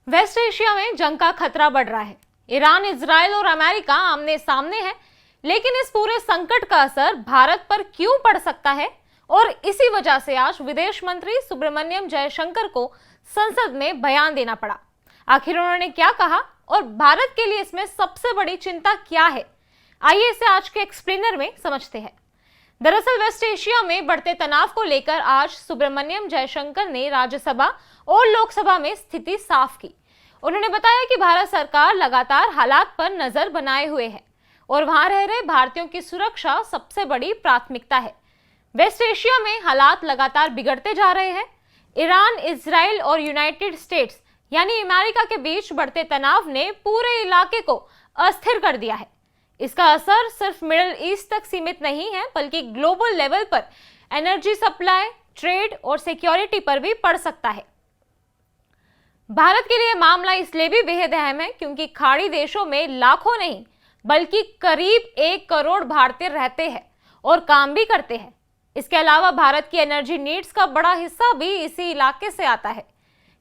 Waste Asia में जंग का खतरा बढ़ रहा है। ईरान, इजराइल और अमेरिका आमने सामने हैं, लेकिन इस पूरे संकट का असर भारत पर क्यों पड़ सकता है? और इसी वजह से आज विदेश मंत्री सुब्रमण्यम जयशंकर को संसद में बयान देना पड़ा। आखिर उन्होंने क्या कहा और भारत के लिए इसमें सबसे बड़ी चिंता क्या है? आइए इसे आज के एक्सप्लेनर में समझते हैं। दरअसल वेस्ट एशिया में बढ़ते तनाव को लेकर आज सुब्रमण्यम जयशंकर ने राज्यसभा और लोकसभा में स्थिति साफ की। उन्होंने बताया कि भारत सरकार लगातार हालात पर नजर बनाए हुए है और वहां रह रहे भारतीयों की सुरक्षा सबसे बड़ी प्राथमिकता है। वेस्ट एशिया में हालात लगातार बिगड़ते जा रहे हैं। ईरान, इजराइल और यूनाइटेड स्टेट्स यानी अमेरिका के बीच बढ़ते तनाव ने पूरे इलाके को अस्थिर कर दिया है। इसका असर सिर्फ मिडिल ईस्ट तक सीमित नहीं है, बल्कि ग्लोबल लेवल पर एनर्जी सप्लाई, ट्रेड और सिक्योरिटी पर भी पड़ सकता है। भारत के लिए मामला इसलिए भी बेहद अहम है क्योंकि खाड़ी देशों में लाखों नहीं बल्कि करीब 1 करोड़ भारतीय रहते हैं और काम भी करते हैं। इसके अलावा भारत की एनर्जी नीड्स का बड़ा हिस्सा भी इसी इलाके से आता है।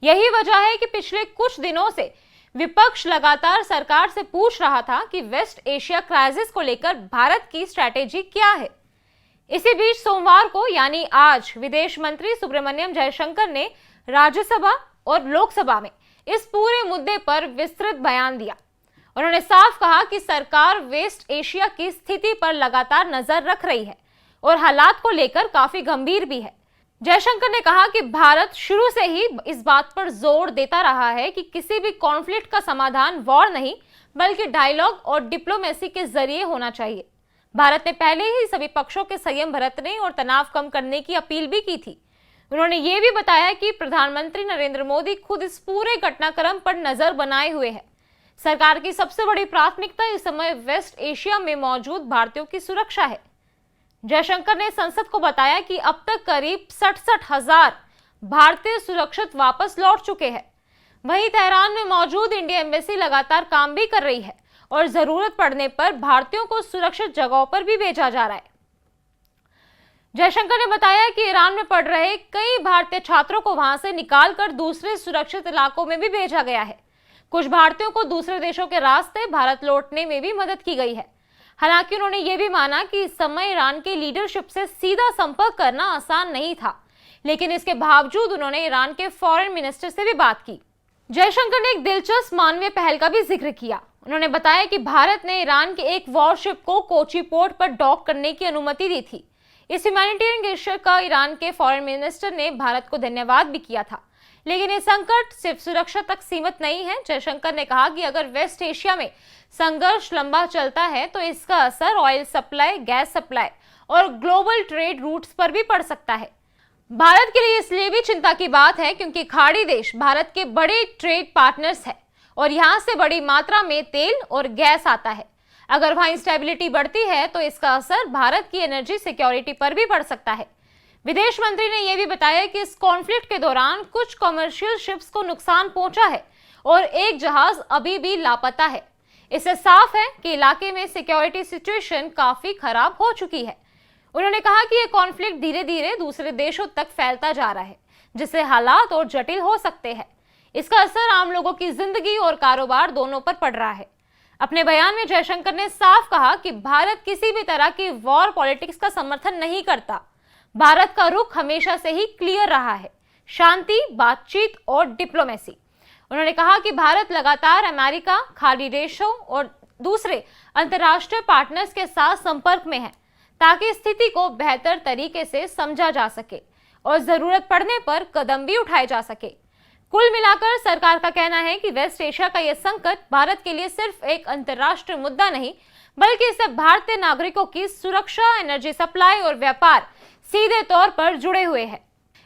यही वजह है कि पिछले कुछ दिनों से विपक्ष लगातार सरकार से पूछ रहा था कि वेस्ट एशिया क्राइसिस को लेकर भारत की स्ट्रैटेजी क्या है। इसी बीच सोमवार को यानी आज विदेश मंत्री सुब्रमण्यम जयशंकर ने राज्यसभा और लोकसभा में इस पूरे मुद्दे पर विस्तृत बयान दिया। उन्होंने साफ कहा कि सरकार वेस्ट एशिया की स्थिति पर लगातार नजर रख रही है और हालात को लेकर काफी गंभीर भी है। जयशंकर ने कहा कि भारत शुरू से ही इस बात पर जोर देता रहा है कि किसी भी कॉन्फ्लिक्ट का समाधान वॉर नहीं बल्कि डायलॉग और डिप्लोमेसी के जरिए होना चाहिए। भारत ने पहले ही सभी पक्षों के संयम बरतने और तनाव कम करने की अपील भी की थी। उन्होंने ये भी बताया कि प्रधानमंत्री नरेंद्र मोदी खुद इस पूरे घटनाक्रम पर नजर बनाए हुए हैं। सरकार की सबसे बड़ी प्राथमिकता इस समय वेस्ट एशिया में मौजूद भारतीयों की सुरक्षा है। जयशंकर ने संसद को बताया कि अब तक करीब 67,000 भारतीय सुरक्षित वापस लौट चुके हैं। वहीं तेहरान में मौजूद इंडिया एम्बेसी लगातार काम भी कर रही है और जरूरत पड़ने पर भारतीयों को सुरक्षित जगहों पर भी भेजा जा रहा है। जयशंकर ने बताया कि ईरान में पढ़ रहे कई भारतीय छात्रों को वहां से निकालकर दूसरे सुरक्षित इलाकों में भी भेजा गया है। कुछ भारतीयों को दूसरे देशों के रास्ते भारत लौटने में भी मदद की गई है। हालांकि उन्होंने ये भी माना कि इस समय ईरान की लीडरशिप से सीधा संपर्क करना आसान नहीं था, लेकिन इसके बावजूद उन्होंने ईरान के फॉरेन मिनिस्टर से भी बात की। जयशंकर ने एक दिलचस्प मानवीय पहल का भी जिक्र किया। उन्होंने बताया कि भारत ने ईरान के एक वॉरशिप को कोची पोर्ट पर डॉक करने की अनुमति दी थी। इस ह्यूमैनिटेरियन गेस्चर का ईरान के फॉरेन मिनिस्टर ने भारत को धन्यवाद भी किया था। लेकिन ये संकट सिर्फ सुरक्षा तक सीमित नहीं है। जयशंकर ने कहा कि अगर वेस्ट एशिया में संघर्ष लंबा चलता है तो इसका असर ऑयल सप्लाई, गैस सप्लाई और ग्लोबल ट्रेड रूट्स पर भी पड़ सकता है। भारत के लिए इसलिए भी चिंता की बात है क्योंकि खाड़ी देश भारत के बड़े ट्रेड पार्टनर्स हैं और यहाँ से बड़ी मात्रा में तेल और गैस आता है। अगर वहां इंस्टेबिलिटी बढ़ती है तो इसका असर भारत की एनर्जी सिक्योरिटी पर भी पड़ सकता है। विदेश मंत्री ने यह भी बताया कि इस कॉन्फ्लिक्ट के दौरान कुछ कमर्शियल शिप्स को नुकसान पहुंचा है और एक जहाज अभी भी लापता है। इससे साफ है कि इलाके में सिक्योरिटी सिचुएशन काफी खराब हो चुकी है। उन्होंने कहा कि यह कॉन्फ्लिक्ट धीरे धीरे दूसरे देशों तक फैलता जा रहा है, जिससे हालात और जटिल हो सकते हैं। इसका असर आम लोगों की जिंदगी और कारोबार दोनों पर पड़ रहा है। अपने बयान में जयशंकर ने साफ कहा कि भारत किसी भी तरह की वॉर पॉलिटिक्स का समर्थन नहीं करता। भारत का रुख हमेशा से ही क्लियर रहा है, शांति, बातचीत और डिप्लोमेसी। उन्होंने कहा कि भारत लगातार अमेरिका, खाड़ी देशों और दूसरे अंतर्राष्ट्रीय पार्टनर्स के साथ संपर्क में है ताकि स्थिति को बेहतर तरीके से समझा जा सके और जरूरत पड़ने पर कदम भी उठाए जा सके। कुल मिलाकर सरकार का कहना है कि वेस्ट एशिया का यह संकट भारत के लिए सिर्फ एक अंतर्राष्ट्रीय मुद्दा नहीं बल्कि इससे भारतीय नागरिकों की सुरक्षा, एनर्जी सप्लाई और व्यापार सीधे तौर पर जुड़े हुए हैं।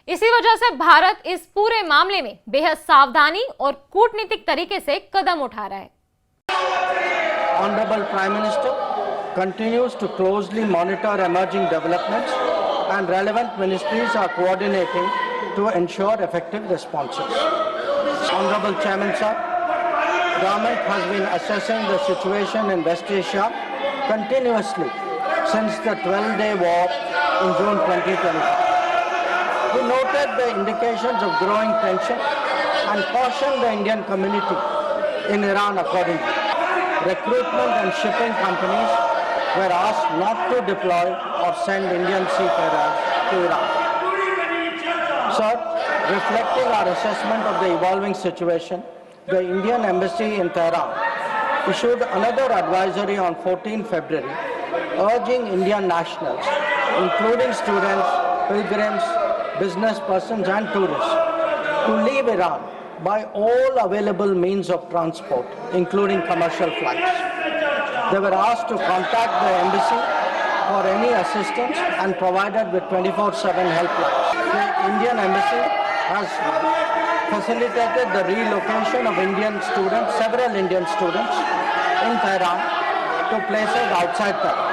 इसी वजह से भारत इस पूरे मामले में बेहद सावधानी और कूटनीतिक तरीके से कदम उठा रहा है। Honorable Prime Minister continues to closely monitor emerging developments and relevant ministries are coordinating to ensure effective responses. Honorable Chairman Sir, Government has been assessing the situation in West Asia continuously since the 12-day war in June 2025. We noted the indications of growing tension and cautioned the Indian community in Iran accordingly. Recruitment and shipping companies were asked not to deploy or send Indian seafarers to Iran. Sir, reflecting our assessment of the evolving situation, the Indian Embassy in Tehran issued another advisory on 14 February urging Indian nationals, including students, pilgrims, business persons and tourists, to leave Iran by all available means of transport, including commercial flights. They were asked to contact the embassy for any assistance and provided with 24/7 helplines. The Indian embassy has facilitated the relocation of several Indian students in Tehran to places outside Tehran.